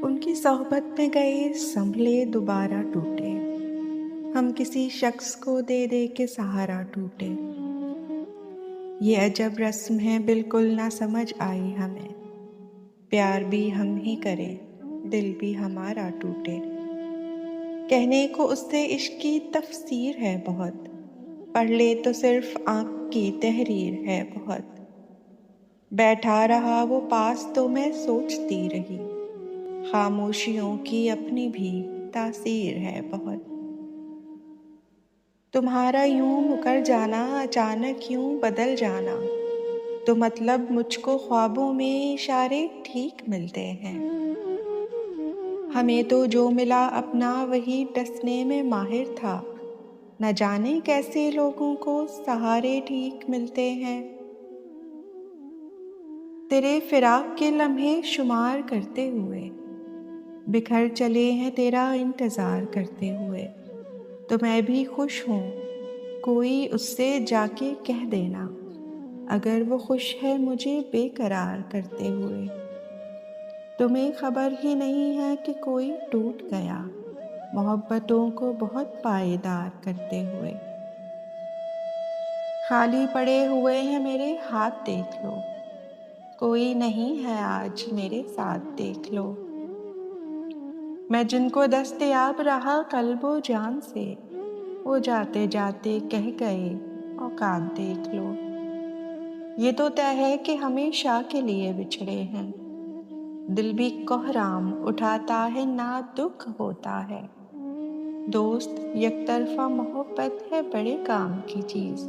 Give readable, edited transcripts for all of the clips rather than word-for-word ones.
ان کی صحبت میں گئے سنبھلے دوبارہ ٹوٹے، ہم کسی شخص کو دے دے کے سہارا ٹوٹے۔ یہ عجب رسم ہے بالکل نہ سمجھ آئی ہمیں، پیار بھی ہم ہی کریں دل بھی ہمارا ٹوٹے۔ کہنے کو اس سے عشق کی تفسیر ہے بہت، پڑھ لے تو صرف آنکھ کی تحریر ہے بہت۔ بیٹھا رہا وہ پاس تو میں سوچتی رہی، خاموشیوں کی اپنی بھی تاثیر ہے بہت۔ تمہارا یوں مکر جانا، اچانک یوں بدل جانا، تو مطلب مجھ کو خوابوں میں اشارے ٹھیک ملتے ہیں۔ ہمیں تو جو ملا اپنا وہی ڈسنے میں ماہر تھا، نہ جانے کیسے لوگوں کو سہارے ٹھیک ملتے ہیں۔ تیرے فراق کے لمحے شمار کرتے ہوئے، بکھر چلے ہیں تیرا انتظار کرتے ہوئے، تو میں بھی خوش ہوں، کوئی اس سے جا کے کہہ دینا، اگر وہ خوش ہے مجھے بے قرار کرتے ہوئے۔ تمہیں خبر ہی نہیں ہے کہ کوئی ٹوٹ گیا، محبتوں کو بہت پائیدار کرتے ہوئے۔ خالی پڑے ہوئے ہیں میرے ہاتھ دیکھ لو، کوئی نہیں ہے آج میرے ساتھ دیکھ لو۔ میں جن کو دستیاب رہا قلب و جان سے، وہ جاتے جاتے کہہ گئے اوقات دیکھ لو۔ یہ تو طے ہے کہ ہمیشہ کے لیے بچھڑے ہیں، دل بھی کوہرام اٹھاتا ہے نہ دکھ ہوتا ہے۔ دوست یک طرفہ محبت ہے بڑے کام کی چیز،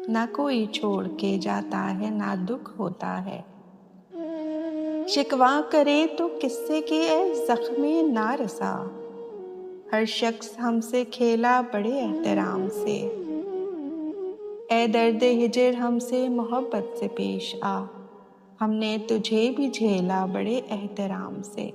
نہ کوئی چھوڑ کے جاتا ہے نہ دکھ ہوتا ہے۔ شکوہ کرے تو قصے کے اے زخم نارسا، ہر شخص ہم سے کھیلا بڑے احترام سے۔ اے درد ہجر ہم سے محبت سے پیش آ، ہم نے تجھے بھی جھیلا بڑے احترام سے۔